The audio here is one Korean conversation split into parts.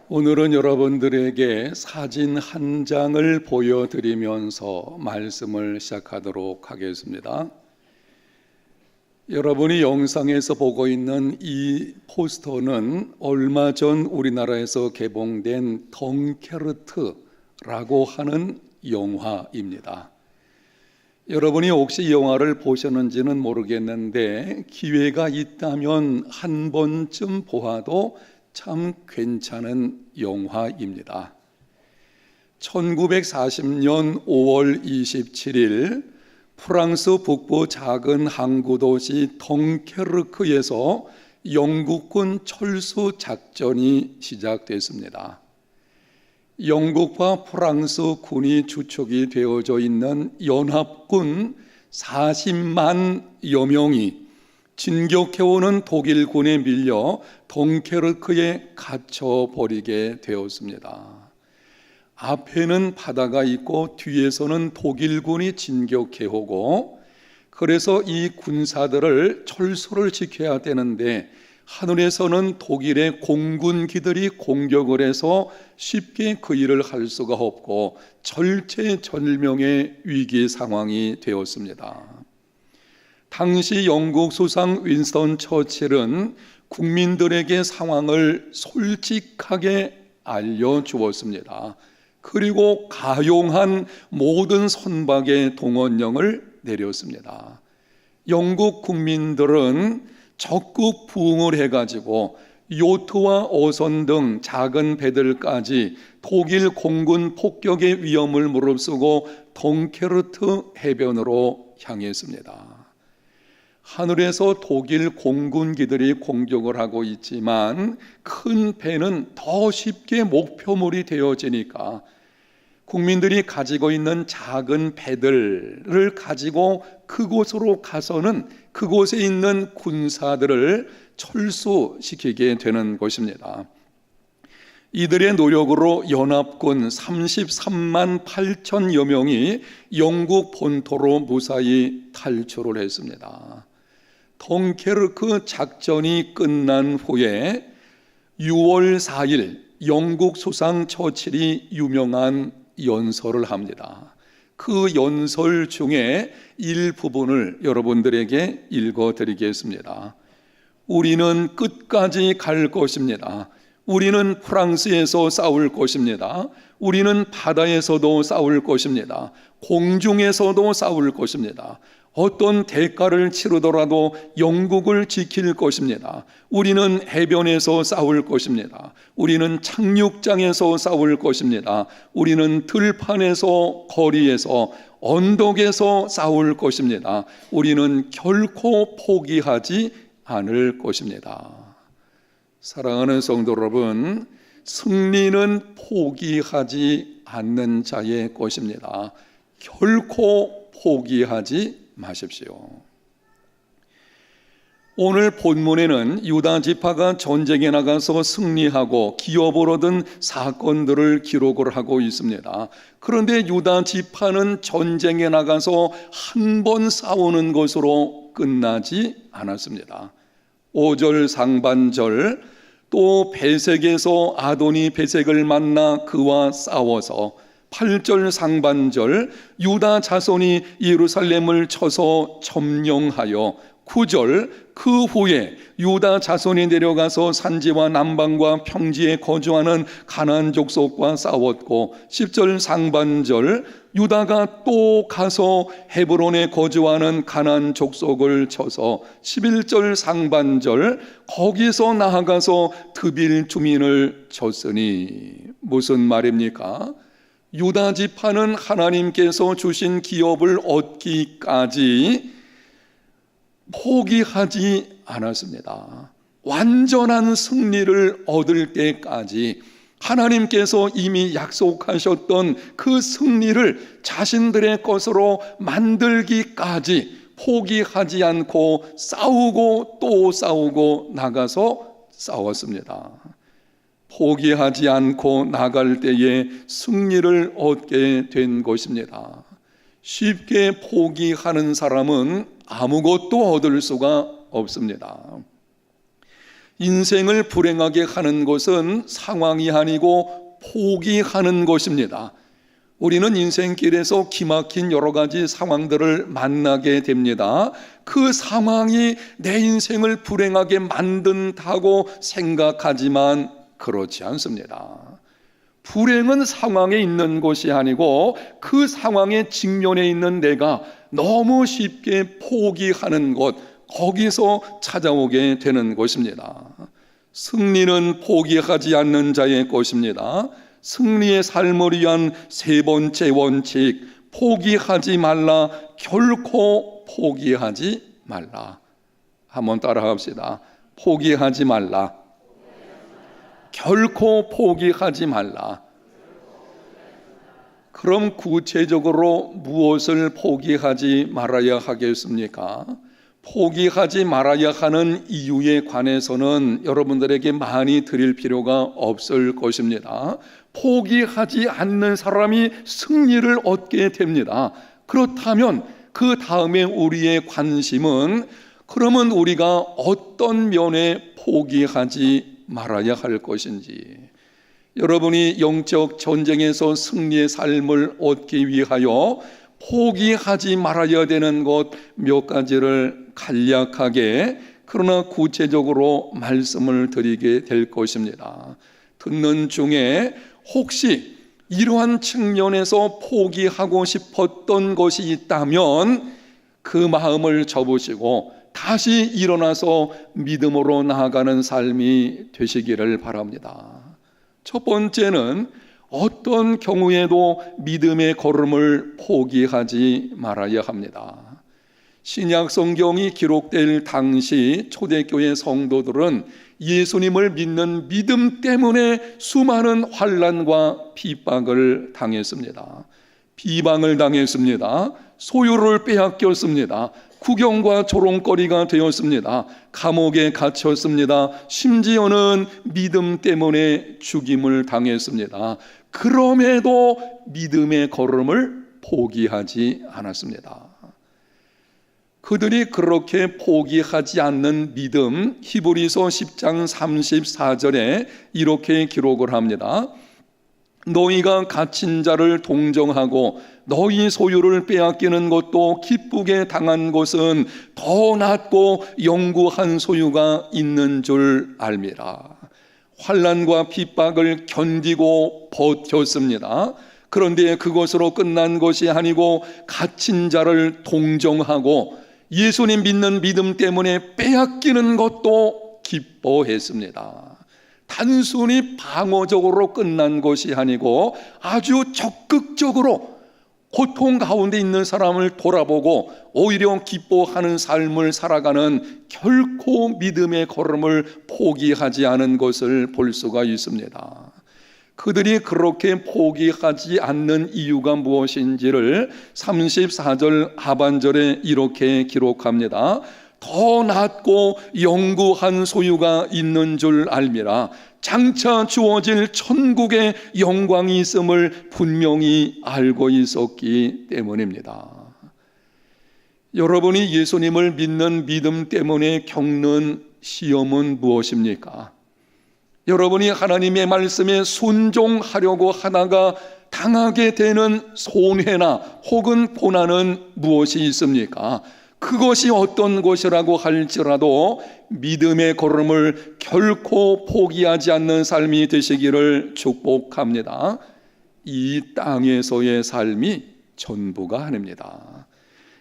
오늘은 여러분들에게 사진 한 장을 보여드리면서 말씀을 시작하도록 하겠습니다. 여러분이 영상에서 보고 있는 이 포스터는 얼마 전 우리나라에서 개봉된 덩케르트라고 하는 영화입니다. 여러분이 혹시 이 영화를 보셨는지는 모르겠는데 기회가 있다면 한 번쯤 보아도 참 괜찮은 영화입니다. 1940년 5월 27일 프랑스 북부 작은 항구 도시 덩케르크에서 영국군 철수 작전이 시작됐습니다. 영국과 프랑스 군이 주축이 되어져 있는 연합군 40만여 명이 진격해오는 독일군에 밀려 덩케르크에 갇혀버리게 되었습니다. 앞에는 바다가 있고 뒤에서는 독일군이 진격해오고, 그래서 이 군사들을 철수를 지켜야 되는데 하늘에서는 독일의 공군기들이 공격을 해서 쉽게 그 일을 할 수가 없고 절체절명의 위기 상황이 되었습니다. 당시 영국 수상 윈스턴 처칠은 국민들에게 상황을 솔직하게 알려주었습니다. 그리고 가용한 모든 선박의 동원령을 내렸습니다. 영국 국민들은 적극 부응을 해가지고 요트와 어선 등 작은 배들까지 독일 공군 폭격의 위험을 무릅쓰고 덩케르트 해변으로 향했습니다. 하늘에서 독일 공군기들이 공격을 하고 있지만 큰 배는 더 쉽게 목표물이 되어지니까 국민들이 가지고 있는 작은 배들을 가지고 그곳으로 가서는 그곳에 있는 군사들을 철수시키게 되는 것입니다. 이들의 노력으로 연합군 33만 8천여 명이 영국 본토로 무사히 탈출을 했습니다. 덩케르크 작전이 끝난 후에 6월 4일 영국 수상 처칠이 유명한 연설을 합니다. 그 연설 중에 일부분을 여러분들에게 읽어드리겠습니다. 우리는 끝까지 갈 것입니다. 우리는 프랑스에서 싸울 것입니다. 우리는 바다에서도 싸울 것입니다. 공중에서도 싸울 것입니다. 어떤 대가를 치르더라도 영국을 지킬 것입니다. 우리는 해변에서 싸울 것입니다. 우리는 착륙장에서 싸울 것입니다. 우리는 들판에서, 거리에서, 언덕에서 싸울 것입니다. 우리는 결코 포기하지 않을 것입니다. 사랑하는 성도 여러분, 승리는 포기하지 않는 자의 것입니다. 결코 포기하지 마십시오. 오늘 본문에는 유다 지파가 전쟁에 나가서 승리하고 기업을 얻은 사건들을 기록을 하고 있습니다. 그런데 유다 지파는 전쟁에 나가서 한 번 싸우는 것으로 끝나지 않았습니다. 5절 상반절, 또 베색에서 아도니 베색을 만나 그와 싸워서, 8절 상반절, 유다 자손이 예루살렘을 쳐서 점령하여, 9절, 그 후에 유다 자손이 내려가서 산지와 남방과 평지에 거주하는 가나안 족속과 싸웠고, 10절 상반절, 유다가 또 가서 헤브론에 거주하는 가나안 족속을 쳐서, 11절 상반절, 거기서 나아가서 드빌 주민을 쳤으니. 무슨 말입니까? 유다 지파는 하나님께서 주신 기업을 얻기까지 포기하지 않았습니다. 완전한 승리를 얻을 때까지 하나님께서 이미 약속하셨던 그 승리를 자신들의 것으로 만들기까지 포기하지 않고 싸우고 또 싸우고 나가서 싸웠습니다. 포기하지 않고 나갈 때에 승리를 얻게 된 것입니다. 쉽게 포기하는 사람은 아무것도 얻을 수가 없습니다. 인생을 불행하게 하는 것은 상황이 아니고 포기하는 것입니다. 우리는 인생길에서 기막힌 여러 가지 상황들을 만나게 됩니다. 그 상황이 내 인생을 불행하게 만든다고 생각하지만 그렇지 않습니다. 불행은 상황에 있는 것이 아니고 그 상황에 직면해 있는 내가 너무 쉽게 포기하는 것, 거기서 찾아오게 되는 것입니다. 승리는 포기하지 않는 자의 것입니다. 승리의 삶을 위한 세 번째 원칙, 포기하지 말라. 결코 포기하지 말라. 한번 따라합시다. 포기하지 말라. 결코 포기하지 말라. 그럼 구체적으로 무엇을 포기하지 말아야 하겠습니까? 포기하지 말아야 하는 이유에 관해서는 여러분들에게 많이 드릴 필요가 없을 것입니다. 포기하지 않는 사람이 승리를 얻게 됩니다. 그렇다면 그 다음에 우리의 관심은 그러면 우리가 어떤 면에 포기하지 말아야 할 것인지, 여러분이 영적 전쟁에서 승리의 삶을 얻기 위하여 포기하지 말아야 되는 것 몇 가지를 간략하게 그러나 구체적으로 말씀을 드리게 될 것입니다. 듣는 중에 혹시 이러한 측면에서 포기하고 싶었던 것이 있다면 그 마음을 접으시고 다시 일어나서 믿음으로 나아가는 삶이 되시기를 바랍니다. 첫 번째는 어떤 경우에도 믿음의 걸음을 포기하지 말아야 합니다. 신약 성경이 기록될 당시 초대교회 성도들은 예수님을 믿는 믿음 때문에 수많은 환난과 핍박을 당했습니다. 비방을 당했습니다. 소유를 빼앗겼습니다. 구경과 조롱거리가 되었습니다. 감옥에 갇혔습니다. 심지어는 믿음 때문에 죽임을 당했습니다. 그럼에도 믿음의 걸음을 포기하지 않았습니다. 그들이 그렇게 포기하지 않는 믿음, 히브리서 10장 34절에 이렇게 기록을 합니다. 너희가 갇힌 자를 동정하고 너희 소유를 빼앗기는 것도 기쁘게 당한 것은 더 낫고 영구한 소유가 있는 줄 알미라. 환난과 핍박을 견디고 버텼습니다. 그런데 그것으로 끝난 것이 아니고 갇힌 자를 동정하고 예수님 믿는 믿음 때문에 빼앗기는 것도 기뻐했습니다. 단순히 방어적으로 끝난 것이 아니고 아주 적극적으로 고통 가운데 있는 사람을 돌아보고 오히려 기뻐하는 삶을 살아가는 결코 믿음의 걸음을 포기하지 않은 것을 볼 수가 있습니다. 그들이 그렇게 포기하지 않는 이유가 무엇인지를 34절 하반절에 이렇게 기록합니다. 더 낫고 영구한 소유가 있는 줄 알미라. 장차 주어질 천국의 영광이 있음을 분명히 알고 있었기 때문입니다. 여러분이 예수님을 믿는 믿음 때문에 겪는 시험은 무엇입니까? 여러분이 하나님의 말씀에 순종하려고 하다가 당하게 되는 손해나 혹은 고난은 무엇이 있습니까? 그것이 어떤 것이라고 할지라도 믿음의 걸음을 결코 포기하지 않는 삶이 되시기를 축복합니다. 이 땅에서의 삶이 전부가 아닙니다.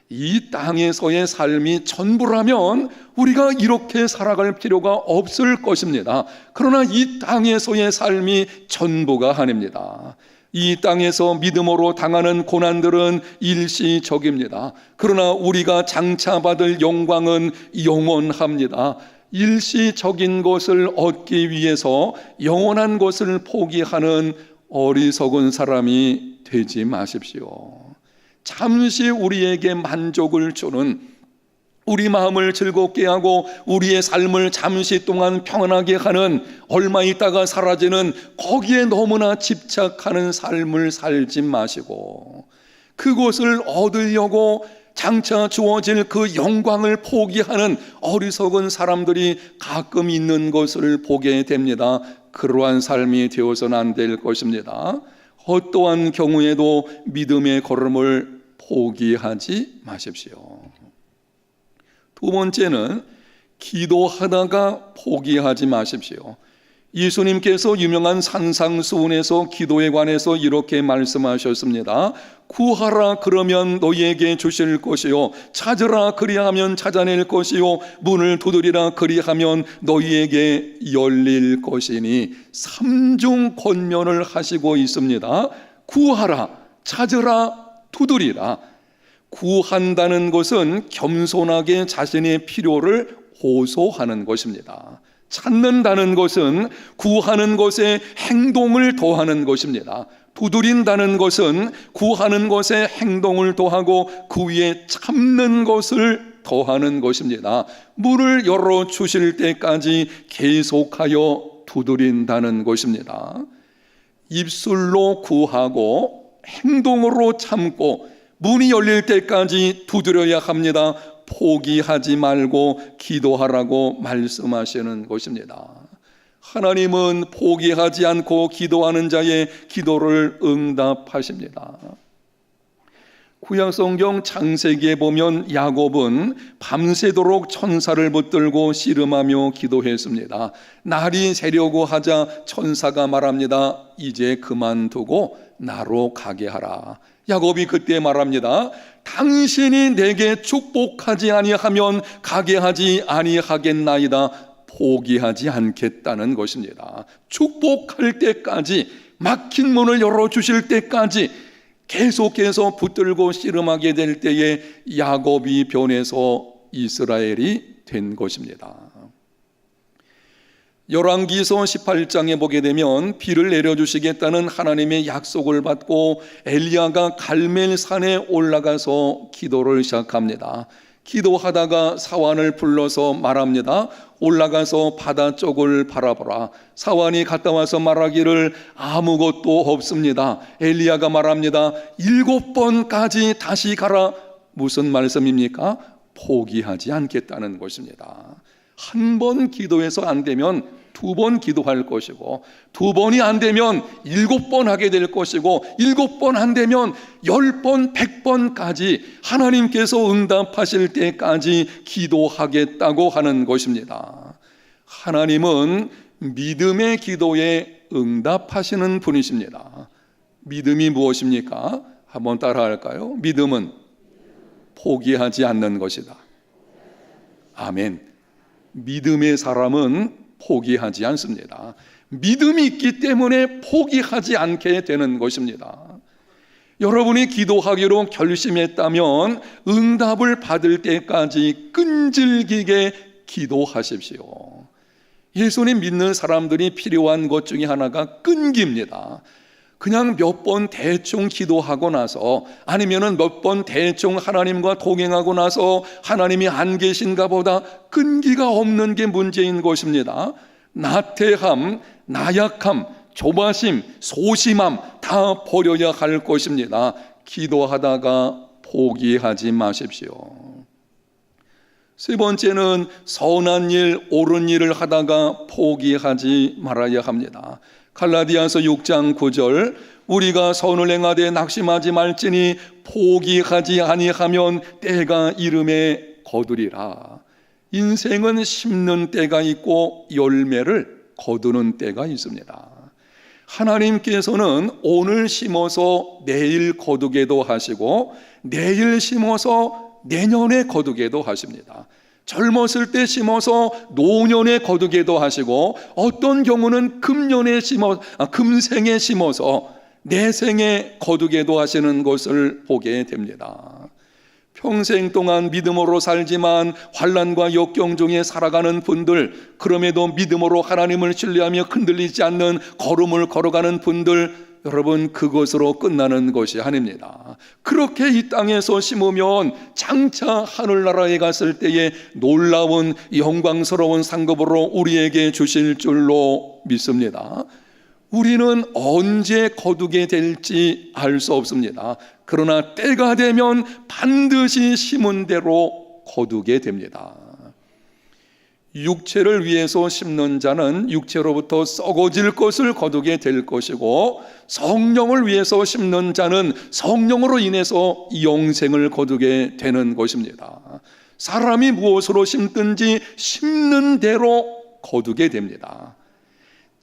이 땅에서의 삶이 전부라면 우리가 이렇게 살아갈 필요가 없을 것입니다. 그러나 이 땅에서의 삶이 전부가 아닙니다. 이 땅에서 믿음으로 당하는 고난들은 일시적입니다. 그러나 우리가 장차 받을 영광은 영원합니다. 일시적인 것을 얻기 위해서 영원한 것을 포기하는 어리석은 사람이 되지 마십시오. 잠시 우리에게 만족을 주는, 우리 마음을 즐겁게 하고 우리의 삶을 잠시 동안 평안하게 하는, 얼마 있다가 사라지는 거기에 너무나 집착하는 삶을 살지 마시고 그것을 얻으려고 장차 주어질 그 영광을 포기하는 어리석은 사람들이 가끔 있는 것을 보게 됩니다. 그러한 삶이 되어서는 안 될 것입니다. 어떠한 경우에도 믿음의 걸음을 포기하지 마십시오. 두 번째는 기도하다가 포기하지 마십시오. 예수님께서 유명한 산상수훈에서 기도에 관해서 이렇게 말씀하셨습니다. 구하라 그러면 너희에게 주실 것이요, 찾으라 그리하면 찾아낼 것이요, 문을 두드리라 그리하면 너희에게 열릴 것이니 삼중 권면을 하시고 있습니다. 구하라, 찾으라, 두드리라. 구한다는 것은 겸손하게 자신의 필요를 호소하는 것입니다. 찾는다는 것은 구하는 것에 행동을 더하는 것입니다. 두드린다는 것은 구하는 것에 행동을 더하고 그 위에 참는 것을 더하는 것입니다. 문을 열어 주실 때까지 계속하여 두드린다는 것입니다. 입술로 구하고 행동으로 참고 문이 열릴 때까지 두드려야 합니다. 포기하지 말고 기도하라고 말씀하시는 것입니다. 하나님은 포기하지 않고 기도하는 자의 기도를 응답하십니다. 구약성경 창세기에 보면 야곱은 밤새도록 천사를 붙들고 씨름하며 기도했습니다. 날이 새려고 하자 천사가 말합니다. 이제 그만두고 나로 가게 하라. 야곱이 그때 말합니다. 당신이 내게 축복하지 아니하면 가게 하지 아니하겠나이다. 포기하지 않겠다는 것입니다. 축복할 때까지, 막힌 문을 열어주실 때까지 계속해서 붙들고 씨름하게 될 때에 야곱이 변해서 이스라엘이 된 것입니다. 열왕기서 18장에 보게 되면 비를 내려주시겠다는 하나님의 약속을 받고 엘리야가 갈멜산에 올라가서 기도를 시작합니다. 기도하다가 사환을 불러서 말합니다. 올라가서 바다 쪽을 바라보라. 사환이 갔다 와서 말하기를 아무것도 없습니다. 엘리야가 말합니다. 7번까지 다시 가라. 무슨 말씀입니까? 포기하지 않겠다는 것입니다. 한 번 기도해서 안 되면 2번 기도할 것이고, 2번이 안 되면 7번 하게 될 것이고, 7번 안 되면 10번, 100번까지 하나님께서 응답하실 때까지 기도하겠다고 하는 것입니다. 하나님은 믿음의 기도에 응답하시는 분이십니다. 믿음이 무엇입니까? 한번 따라할까요? 믿음은 포기하지 않는 것이다. 아멘. 믿음의 사람은 포기하지 않습니다. 믿음이 있기 때문에 포기하지 않게 되는 것입니다. 여러분이 기도하기로 결심했다면 응답을 받을 때까지 끈질기게 기도하십시오. 예수님 믿는 사람들이 필요한 것 중에 하나가 끈기입니다. 그냥 몇 번 대충 기도하고 나서, 아니면은 몇 번 대충 하나님과 동행하고 나서 하나님이 안 계신가 보다 끈기가 없는 게 문제인 것입니다. 나태함, 나약함, 조바심, 소심함 다 버려야 할 것입니다. 기도하다가 포기하지 마십시오. 세 번째는 선한 일, 옳은 일을 하다가 포기하지 말아야 합니다. 갈라디아서 6장 9절, 우리가 선을 행하되 낙심하지 말지니 포기하지 아니하면 때가 이름에 거두리라. 인생은 심는 때가 있고 열매를 거두는 때가 있습니다. 하나님께서는 오늘 심어서 내일 거두게도 하시고, 내일 심어서 내년에 거두게도 하십니다. 젊었을 때 심어서 노년에 거두게도 하시고, 어떤 경우는 금생에 심어서 내생에 거두게도 하시는 것을 보게 됩니다. 평생 동안 믿음으로 살지만 환난과 역경 중에 살아가는 분들, 그럼에도 믿음으로 하나님을 신뢰하며 흔들리지 않는 걸음을 걸어가는 분들, 여러분, 그것으로 끝나는 것이 아닙니다. 그렇게 이 땅에서 심으면 장차 하늘나라에 갔을 때에 놀라운 영광스러운 상급으로 우리에게 주실 줄로 믿습니다. 우리는 언제 거두게 될지 알 수 없습니다. 그러나 때가 되면 반드시 심은 대로 거두게 됩니다. 육체를 위해서 심는 자는 육체로부터 썩어질 것을 거두게 될 것이고, 성령을 위해서 심는 자는 성령으로 인해서 영생을 거두게 되는 것입니다. 사람이 무엇으로 심든지 심는 대로 거두게 됩니다.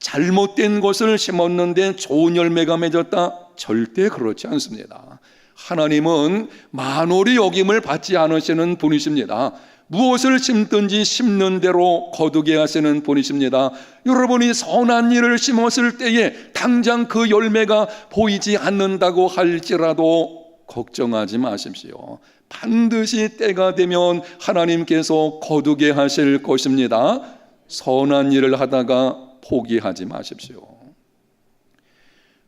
잘못된 것을 심었는데 좋은 열매가 맺었다? 절대 그렇지 않습니다. 하나님은 만홀히 여김을 받지 않으시는 분이십니다. 무엇을 심든지 심는 대로 거두게 하시는 분이십니다. 여러분이 선한 일을 심었을 때에 당장 그 열매가 보이지 않는다고 할지라도 걱정하지 마십시오. 반드시 때가 되면 하나님께서 거두게 하실 것입니다. 선한 일을 하다가 포기하지 마십시오.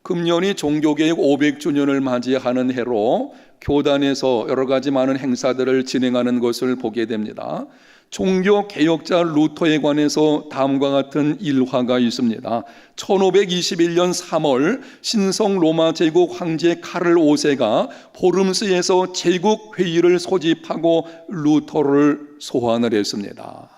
금년이 종교개혁 500주년을 맞이하는 해로 교단에서 여러 가지 많은 행사들을 진행하는 것을 보게 됩니다. 종교개혁자 루터에 관해서 다음과 같은 일화가 있습니다. 1521년 3월 신성 로마 제국 황제 카를 5세가 포름스에서 제국 회의를 소집하고 루터를 소환을 했습니다.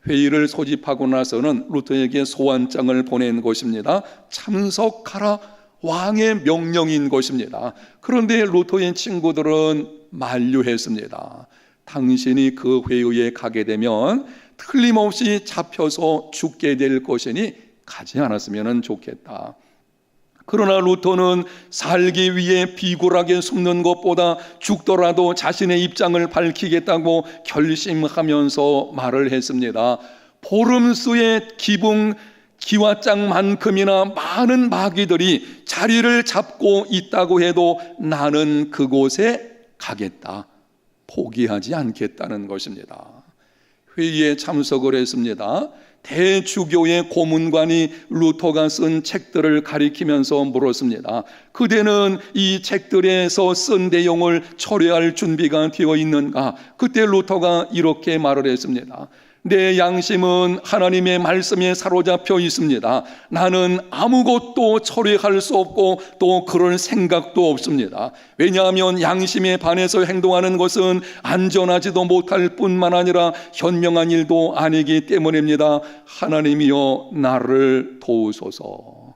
회의를 소집하고 나서는 루터에게 소환장을 보낸 것입니다. 참석하라, 왕의 명령인 것입니다. 그런데 루터의 친구들은 만류했습니다. 당신이 그 회의에 가게 되면 틀림없이 잡혀서 죽게 될 것이니 가지 않았으면 좋겠다. 그러나 루터는 살기 위해 비굴하게 숨는 것보다 죽더라도 자신의 입장을 밝히겠다고 결심하면서 말을 했습니다. 포름스의 기와장만큼이나 많은 마귀들이 자리를 잡고 있다고 해도 나는 그곳에 가겠다. 포기하지 않겠다는 것입니다. 회의에 참석을 했습니다. 대주교의 고문관이 루터가 쓴 책들을 가리키면서 물었습니다. 그대는 이 책들에서 쓴 내용을 철회할 준비가 되어 있는가? 그때 루터가 이렇게 말을 했습니다. 내 양심은 하나님의 말씀에 사로잡혀 있습니다. 나는 아무것도 처리할 수 없고 또 그럴 생각도 없습니다. 왜냐하면 양심에 반해서 행동하는 것은 안전하지도 못할 뿐만 아니라 현명한 일도 아니기 때문입니다. 하나님이여 나를 도우소서.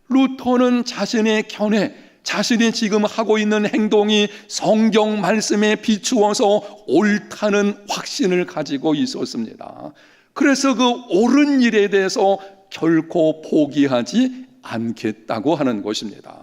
루터는 자신의 견해, 자신이 지금 하고 있는 행동이 성경 말씀에 비추어서 옳다는 확신을 가지고 있었습니다. 그래서 그 옳은 일에 대해서 결코 포기하지 않겠다고 하는 것입니다.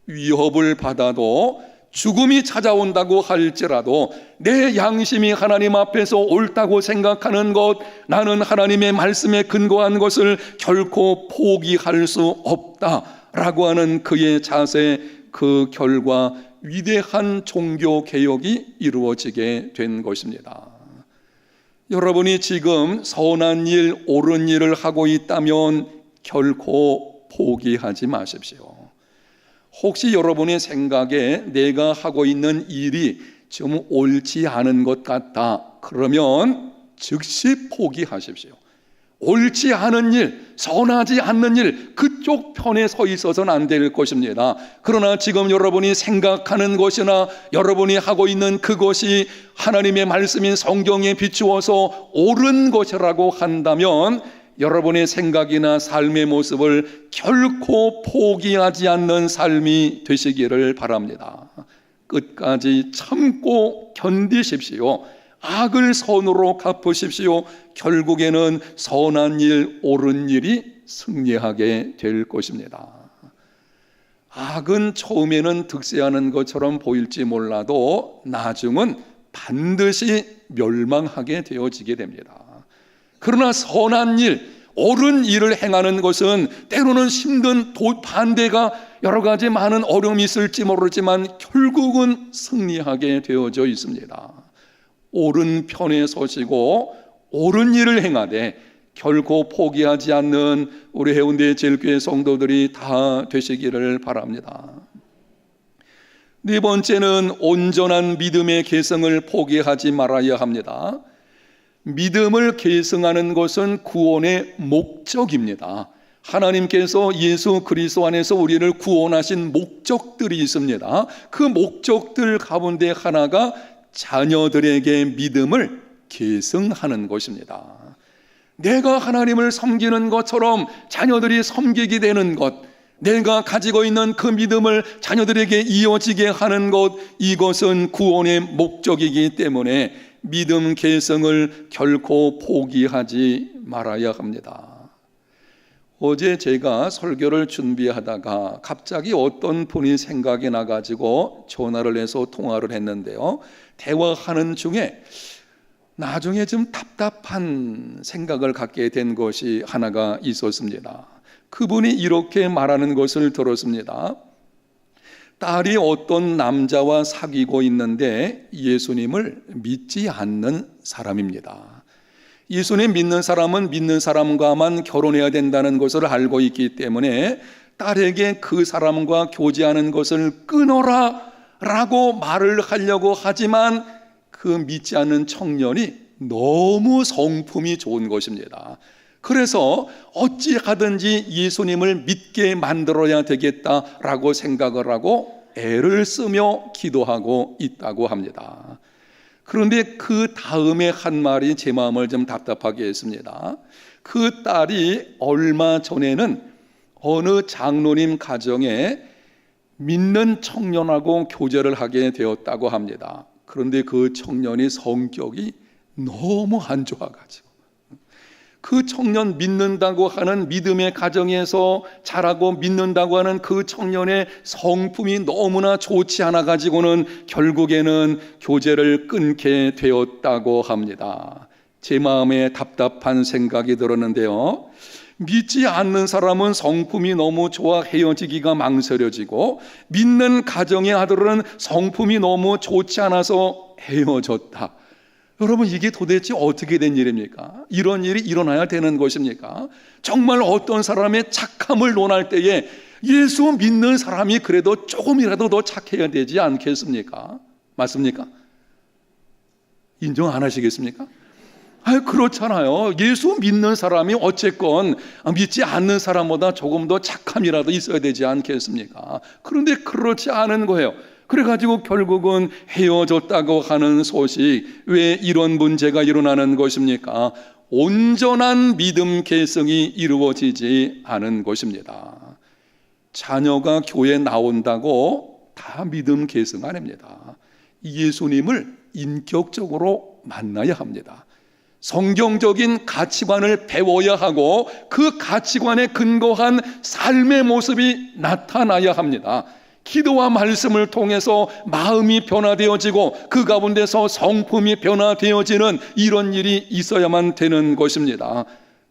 위협을 받아도 죽음이 찾아온다고 할지라도 내 양심이 하나님 앞에서 옳다고 생각하는 것, 나는 하나님의 말씀에 근거한 것을 결코 포기할 수 없다라고 하는 그의 자세, 그 결과 위대한 종교 개혁이 이루어지게 된 것입니다. 여러분이 지금 선한 일, 옳은 일을 하고 있다면 결코 포기하지 마십시오. 혹시 여러분의 생각에 내가 하고 있는 일이 좀 옳지 않은 것 같다, 그러면 즉시 포기하십시오. 옳지 않은 일, 선하지 않는 일, 그쪽 편에 서 있어서는 안 될 것입니다. 그러나 지금 여러분이 생각하는 것이나 여러분이 하고 있는 그것이 하나님의 말씀인 성경에 비추어서 옳은 것이라고 한다면 여러분의 생각이나 삶의 모습을 결코 포기하지 않는 삶이 되시기를 바랍니다. 끝까지 참고 견디십시오. 악을 선으로 갚으십시오. 결국에는 선한 일, 옳은 일이 승리하게 될 것입니다. 악은 처음에는 득세하는 것처럼 보일지 몰라도 나중은 반드시 멸망하게 되어지게 됩니다. 그러나 선한 일, 옳은 일을 행하는 것은 때로는 힘든 반대가 여러 가지 많은 어려움이 있을지 모르지만 결국은 승리하게 되어져 있습니다. 옳은 편에 서시고 옳은 일을 행하되 결코 포기하지 않는 우리 해운대 제일교회 성도들이 다 되시기를 바랍니다. 네 번째는 온전한 믿음의 계승을 포기하지 말아야 합니다. 믿음을 계승하는 것은 구원의 목적입니다. 하나님께서 예수 그리스도 안에서 우리를 구원하신 목적들이 있습니다. 그 목적들 가운데 하나가 자녀들에게 믿음을 계승하는 것입니다. 내가 하나님을 섬기는 것처럼 자녀들이 섬기게 되는 것, 내가 가지고 있는 그 믿음을 자녀들에게 이어지게 하는 것, 이것은 구원의 목적이기 때문에 믿음 계승을 결코 포기하지 말아야 합니다. 어제 제가 설교를 준비하다가 갑자기 어떤 분이 생각이 나가지고 전화를 해서 통화를 했는데요. 대화하는 중에 나중에 좀 답답한 생각을 갖게 된 것이 하나가 있었습니다. 그분이 이렇게 말하는 것을 들었습니다. 딸이 어떤 남자와 사귀고 있는데 예수님을 믿지 않는 사람입니다. 예수님 믿는 사람은 믿는 사람과만 결혼해야 된다는 것을 알고 있기 때문에 딸에게 그 사람과 교제하는 것을 끊어라 라고 말을 하려고 하지만 그 믿지 않는 청년이 너무 성품이 좋은 것입니다. 그래서 어찌하든지 예수님을 믿게 만들어야 되겠다라고 생각을 하고 애를 쓰며 기도하고 있다고 합니다. 그런데 그 다음에 한 말이 제 마음을 좀 답답하게 했습니다. 그 딸이 얼마 전에는 어느 장로님 가정에 믿는 청년하고 교제를 하게 되었다고 합니다. 그런데 그 청년이 성격이 너무 안 좋아가지고 그 청년 믿는다고 하는 믿음의 가정에서 자라고 믿는다고 하는 그 청년의 성품이 너무나 좋지 않아 가지고는 결국에는 교제를 끊게 되었다고 합니다. 제 마음에 답답한 생각이 들었는데요. 믿지 않는 사람은 성품이 너무 좋아 헤어지기가 망설여지고 믿는 가정의 아들은 성품이 너무 좋지 않아서 헤어졌다. 여러분, 이게 도대체 어떻게 된 일입니까? 이런 일이 일어나야 되는 것입니까? 정말 어떤 사람의 착함을 논할 때에 예수 믿는 사람이 그래도 조금이라도 더 착해야 되지 않겠습니까? 맞습니까? 인정 안 하시겠습니까? 그렇잖아요. 예수 믿는 사람이 어쨌건 믿지 않는 사람보다 조금 더 착함이라도 있어야 되지 않겠습니까? 그런데 그렇지 않은 거예요. 그래가지고 결국은 헤어졌다고 하는 소식, 왜 이런 문제가 일어나는 것입니까? 온전한 믿음 계승이 이루어지지 않은 것입니다. 자녀가 교회 나온다고 다 믿음 계승 아닙니다. 예수님을 인격적으로 만나야 합니다. 성경적인 가치관을 배워야 하고 그 가치관에 근거한 삶의 모습이 나타나야 합니다. 기도와 말씀을 통해서 마음이 변화되어지고 그 가운데서 성품이 변화되어지는 이런 일이 있어야만 되는 것입니다.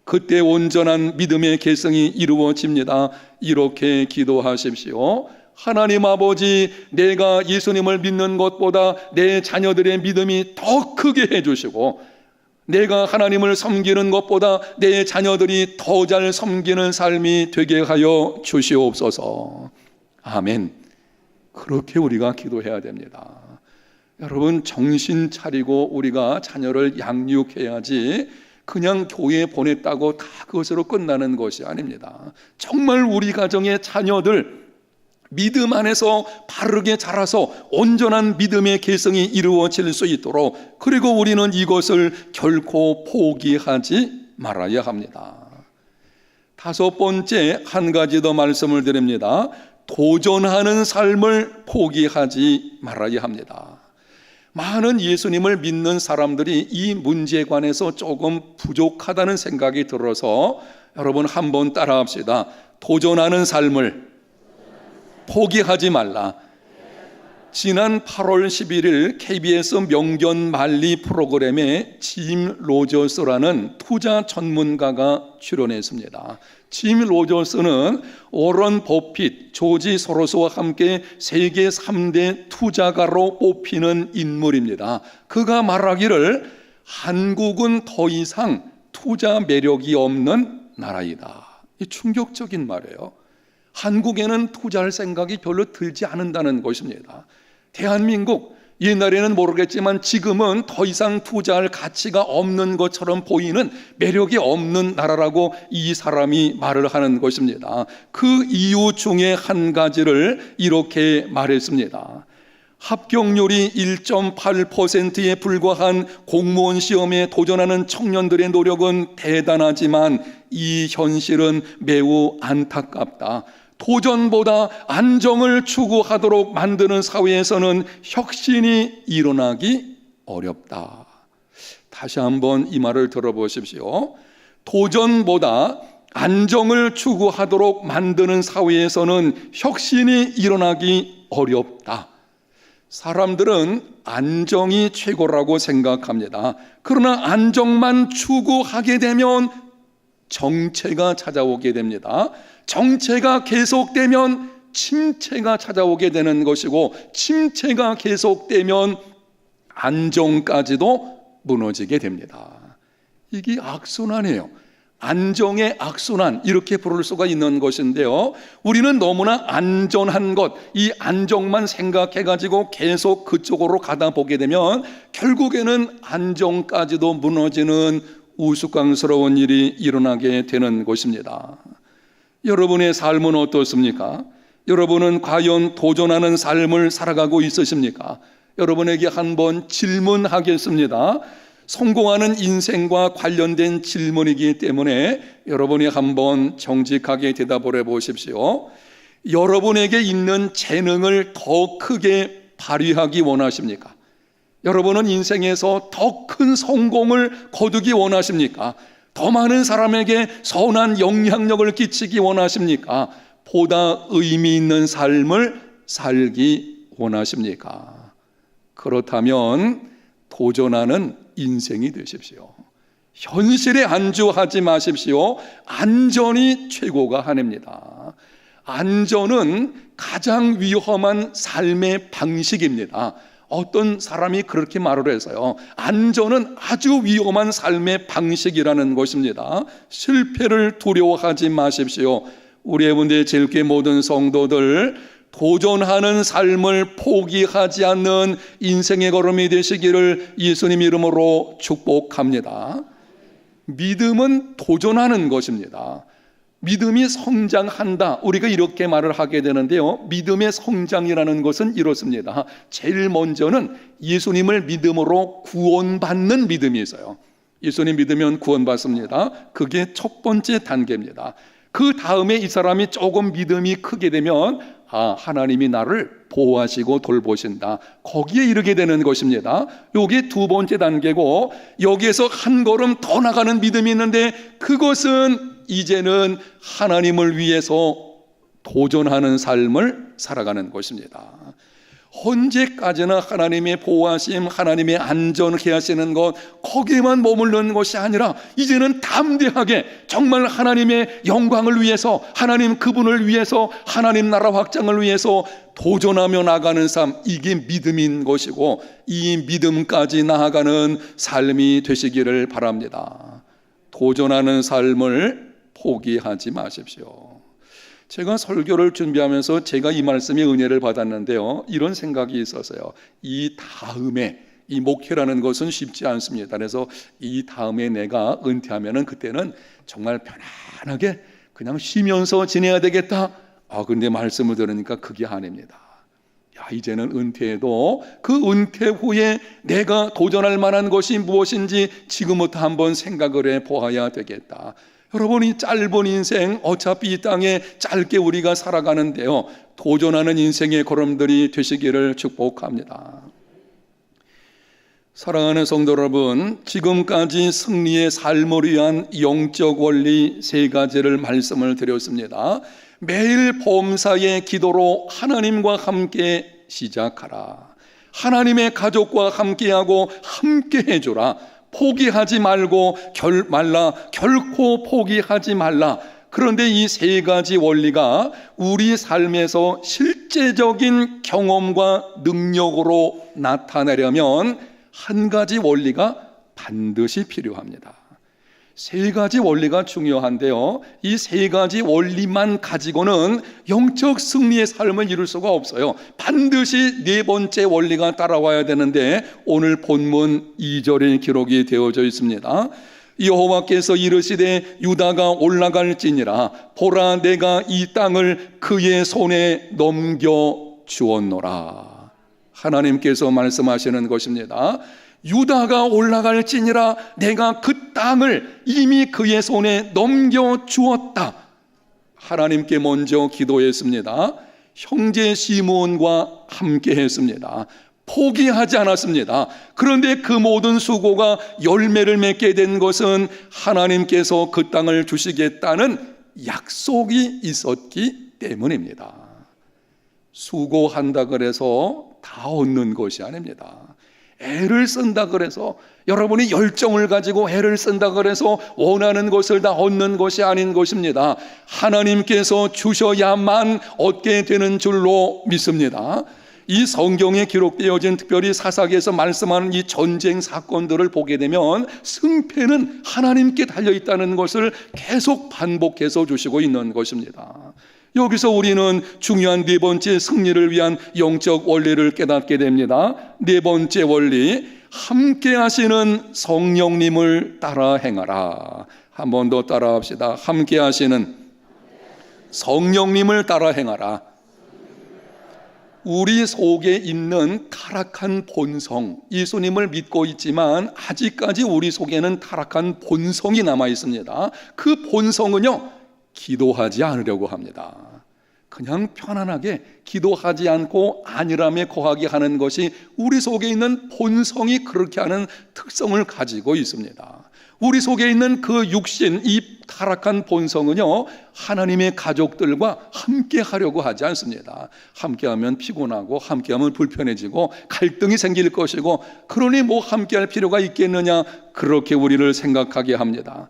그때 온전한 믿음의 계승이 이루어집니다. 이렇게 기도하십시오. 하나님 아버지, 내가 예수님을 믿는 것보다 내 자녀들의 믿음이 더 크게 해주시고 내가 하나님을 섬기는 것보다 내 자녀들이 더 잘 섬기는 삶이 되게 하여 주시옵소서. 아멘. 그렇게 우리가 기도해야 됩니다. 여러분, 정신 차리고 우리가 자녀를 양육해야지 그냥 교회에 보냈다고 다 그것으로 끝나는 것이 아닙니다. 정말 우리 가정의 자녀들 믿음 안에서 바르게 자라서 온전한 믿음의 계승이 이루어질 수 있도록, 그리고 우리는 이것을 결코 포기하지 말아야 합니다. 다섯 번째, 한 가지 더 말씀을 드립니다. 도전하는 삶을 포기하지 말아야 합니다. 많은 예수님을 믿는 사람들이 이 문제에 관해서 조금 부족하다는 생각이 들어서 여러분 한번 따라합시다. 도전하는 삶을 포기하지 말라. 지난 8월 11일 KBS 명견 말리 프로그램에 짐 로저스라는 투자 전문가가 출연했습니다. 짐 로저스는 워런 버핏, 조지 소로스와 함께 세계 3대 투자가로 뽑히는 인물입니다. 그가 말하기를 한국은 더 이상 투자 매력이 없는 나라이다. 이 충격적인 말이에요. 한국에는 투자할 생각이 별로 들지 않는다는 것입니다. 대한민국 옛날에는 모르겠지만 지금은 더 이상 투자할 가치가 없는 것처럼 보이는 매력이 없는 나라라고 이 사람이 말을 하는 것입니다. 그 이유 중에 한 가지를 이렇게 말했습니다. 합격률이 1.8%에 불과한 공무원 시험에 도전하는 청년들의 노력은 대단하지만 이 현실은 매우 안타깝다. 도전보다 안정을 추구하도록 만드는 사회에서는 혁신이 일어나기 어렵다. 다시 한번 이 말을 들어보십시오. 도전보다 안정을 추구하도록 만드는 사회에서는 혁신이 일어나기 어렵다. 사람들은 안정이 최고라고 생각합니다. 그러나 안정만 추구하게 되면 정체가 찾아오게 됩니다. 정체가 계속되면 침체가 찾아오게 되는 것이고, 침체가 계속되면 안정까지도 무너지게 됩니다. 이게 악순환이에요. 안정의 악순환, 이렇게 부를 수가 있는 것인데요, 우리는 너무나 안전한 것, 이 안정만 생각해가지고 계속 그쪽으로 가다 보게 되면 결국에는 안정까지도 무너지는 우스꽝스러운 일이 일어나게 되는 것입니다. 여러분의 삶은 어떻습니까? 여러분은 과연 도전하는 삶을 살아가고 있으십니까? 여러분에게 한번 질문하겠습니다. 성공하는 인생과 관련된 질문이기 때문에 여러분이 한번 정직하게 대답을 해보십시오. 여러분에게 있는 재능을 더 크게 발휘하기 원하십니까? 여러분은 인생에서 더 큰 성공을 거두기 원하십니까? 더 많은 사람에게 선한 영향력을 끼치기 원하십니까? 보다 의미 있는 삶을 살기 원하십니까? 그렇다면 도전하는 인생이 되십시오. 현실에 안주하지 마십시오. 안전이 최고가 아닙니다. 안전은 가장 위험한 삶의 방식입니다. 어떤 사람이 그렇게 말을 해서요, 안전은 아주 위험한 삶의 방식이라는 것입니다. 실패를 두려워하지 마십시오. 우리 해운대 제일교회 모든 성도들, 도전하는 삶을 포기하지 않는 인생의 걸음이 되시기를 예수님 이름으로 축복합니다. 믿음은 도전하는 것입니다. 믿음이 성장한다, 우리가 이렇게 말을 하게 되는데요, 믿음의 성장이라는 것은 이렇습니다. 제일 먼저는 예수님을 믿음으로 구원받는 믿음이 있어요. 예수님 믿으면 구원받습니다. 그게 첫 번째 단계입니다. 그 다음에 이 사람이 조금 믿음이 크게 되면 하나님이 나를 보호하시고 돌보신다, 거기에 이르게 되는 것입니다. 이게 두 번째 단계고, 여기에서 한 걸음 더 나가는 믿음이 있는데, 그것은 이제는 하나님을 위해서 도전하는 삶을 살아가는 것입니다. 언제까지나 하나님의 보호하심, 하나님의 안전케 하시는 것, 거기에만 머무르는 것이 아니라 이제는 담대하게 정말 하나님의 영광을 위해서, 하나님 그분을 위해서, 하나님 나라 확장을 위해서 도전하며 나가는 삶, 이게 믿음인 것이고, 이 믿음까지 나아가는 삶이 되시기를 바랍니다. 도전하는 삶을 포기하지 마십시오. 제가 설교를 준비하면서 제가 이 말씀에 은혜를 받았는데요, 이런 생각이 있었어요. 이 다음에, 이 목회라는 것은 쉽지 않습니다. 그래서 이 다음에 내가 은퇴하면은 그때는 정말 편안하게 그냥 쉬면서 지내야 되겠다. 근데 말씀을 들으니까 그게 아닙니다. 이제는 은퇴해도 그 은퇴 후에 내가 도전할 만한 것이 무엇인지 지금부터 한번 생각을 해 보아야 되겠다. 여러분, 이 짧은 인생, 어차피 이 땅에 짧게 우리가 살아가는데요, 도전하는 인생의 걸음들이 되시기를 축복합니다. 사랑하는 성도 여러분, 지금까지 승리의 삶을 위한 영적 원리 세 가지를 말씀을 드렸습니다. 매일 범사의 기도로 하나님과 함께 시작하라. 하나님의 가족과 함께하고 함께 해주라. 포기하지 말고 결코 포기하지 말라. 그런데 이 세 가지 원리가 우리 삶에서 실제적인 경험과 능력으로 나타내려면 한 가지 원리가 반드시 필요합니다. 세 가지 원리가 중요한데요, 이 세 가지 원리만 가지고는 영적 승리의 삶을 이룰 수가 없어요. 반드시 네 번째 원리가 따라와야 되는데, 오늘 본문 2절에 기록이 되어져 있습니다. 여호와께서 이르시되 유다가 올라갈지니라, 보라 내가 이 땅을 그의 손에 넘겨 주었노라. 하나님께서 말씀하시는 것입니다. 유다가 올라갈지니라, 내가 그 땅을 이미 그의 손에 넘겨 주었다. 하나님께 먼저 기도했습니다. 형제 시므온과 함께 했습니다. 포기하지 않았습니다. 그런데 그 모든 수고가 열매를 맺게 된 것은 하나님께서 그 땅을 주시겠다는 약속이 있었기 때문입니다. 수고한다 그래서 다 얻는 것이 아닙니다. 애를 쓴다 그래서, 여러분이 열정을 가지고 애를 쓴다 그래서 원하는 것을 다 얻는 것이 아닌 것입니다. 하나님께서 주셔야만 얻게 되는 줄로 믿습니다. 이 성경에 기록되어진, 특별히 사사기에서 말씀하는 이 전쟁 사건들을 보게 되면 승패는 하나님께 달려있다는 것을 계속 반복해서 주시고 있는 것입니다. 여기서 우리는 중요한 네 번째 승리를 위한 영적 원리를 깨닫게 됩니다. 네 번째 원리, 함께 하시는 성령님을 따라 행하라. 한 번 더 따라 합시다. 함께 하시는 성령님을 따라 행하라. 우리 속에 있는 타락한 본성, 예수님을 믿고 있지만 아직까지 우리 속에는 타락한 본성이 남아 있습니다. 그 본성은요, 기도하지 않으려고 합니다. 그냥 편안하게 기도하지 않고 안일함에 거하게 하는 것이 우리 속에 있는 본성이 그렇게 하는 특성을 가지고 있습니다. 우리 속에 있는 그 육신, 이 타락한 본성은요, 하나님의 가족들과 함께 하려고 하지 않습니다. 함께하면 피곤하고 함께하면 불편해지고 갈등이 생길 것이고, 그러니 뭐 함께할 필요가 있겠느냐, 그렇게 우리를 생각하게 합니다.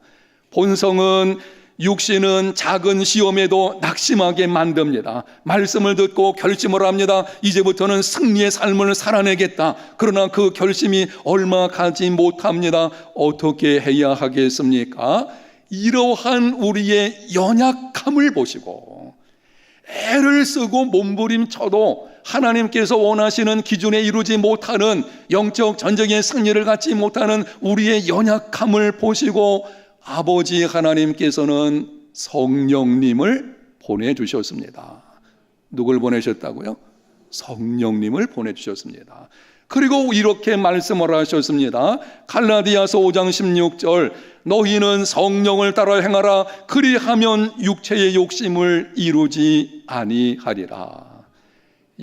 본성은, 육신은 작은 시험에도 낙심하게 만듭니다. 말씀을 듣고 결심을 합니다. 이제부터는 승리의 삶을 살아내겠다. 그러나 그 결심이 얼마 가지 못합니다. 어떻게 해야 하겠습니까? 이러한 우리의 연약함을 보시고, 애를 쓰고 몸부림쳐도 하나님께서 원하시는 기준에 이루지 못하는, 영적 전쟁의 승리를 갖지 못하는 우리의 연약함을 보시고, 아버지 하나님께서는 성령님을 보내주셨습니다. 누굴 보내셨다고요? 성령님을 보내주셨습니다. 그리고 이렇게 말씀을 하셨습니다. 갈라디아서 5장 16절, 너희는 성령을 따라 행하라. 그리하면 육체의 욕심을 이루지 아니하리라.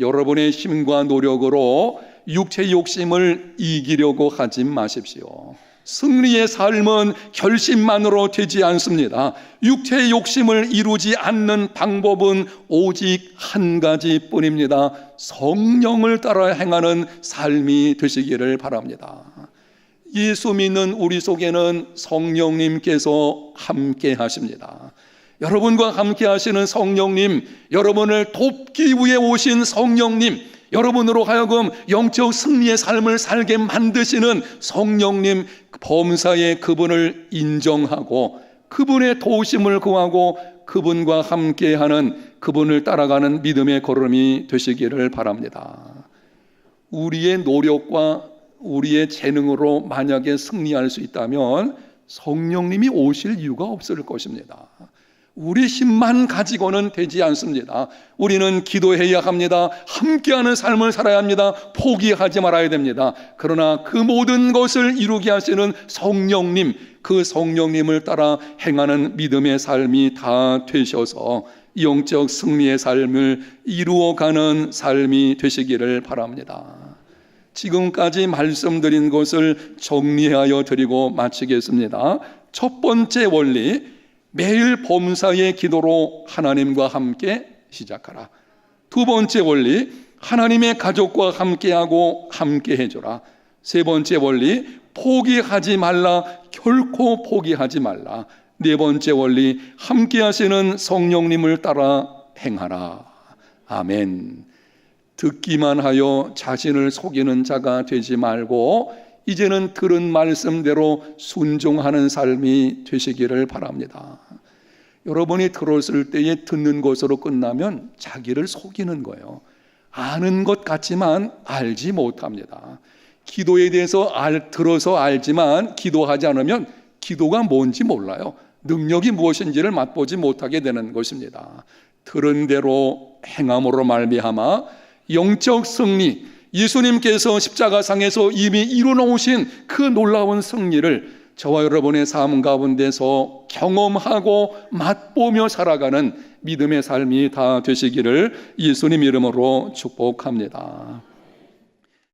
여러분의 힘과 노력으로 육체의 욕심을 이기려고 하지 마십시오. 승리의 삶은 결심만으로 되지 않습니다. 육체의 욕심을 이루지 않는 방법은 오직 한 가지뿐입니다. 성령을 따라 행하는 삶이 되시기를 바랍니다. 예수 믿는 우리 속에는 성령님께서 함께 하십니다. 여러분과 함께 하시는 성령님, 여러분을 돕기 위해 오신 성령님, 여러분으로 하여금 영적 승리의 삶을 살게 만드시는 성령님, 범사에 그분을 인정하고 그분의 도우심을 구하고 그분과 함께하는, 그분을 따라가는 믿음의 걸음이 되시기를 바랍니다. 우리의 노력과 우리의 재능으로 만약에 승리할 수 있다면 성령님이 오실 이유가 없을 것입니다. 우리 힘만 가지고는 되지 않습니다. 우리는 기도해야 합니다. 함께하는 삶을 살아야 합니다. 포기하지 말아야 됩니다. 그러나 그 모든 것을 이루게 하시는 성령님, 그 성령님을 따라 행하는 믿음의 삶이 다 되셔서 영적 승리의 삶을 이루어가는 삶이 되시기를 바랍니다. 지금까지 말씀드린 것을 정리하여 드리고 마치겠습니다. 첫 번째 원리, 매일 범사의 기도로 하나님과 함께 시작하라. 두 번째 원리, 하나님의 가족과 함께하고 함께 해줘라. 세 번째 원리, 포기하지 말라. 결코 포기하지 말라. 네 번째 원리, 함께 하시는 성령님을 따라 행하라. 아멘. 듣기만 하여 자신을 속이는 자가 되지 말고 이제는 들은 말씀대로 순종하는 삶이 되시기를 바랍니다. 여러분이 들었을 때에 듣는 것으로 끝나면 자기를 속이는 거예요. 아는 것 같지만 알지 못합니다. 기도에 대해서 들어서 알지만 기도하지 않으면 기도가 뭔지 몰라요. 능력이 무엇인지를 맛보지 못하게 되는 것입니다. 들은 대로 행함으로 말미암아 영적 승리, 예수님께서 십자가상에서 이미 이루어놓으신 그 놀라운 승리를 저와 여러분의 삶 가운데서 경험하고 맛보며 살아가는 믿음의 삶이 다 되시기를 예수님 이름으로 축복합니다.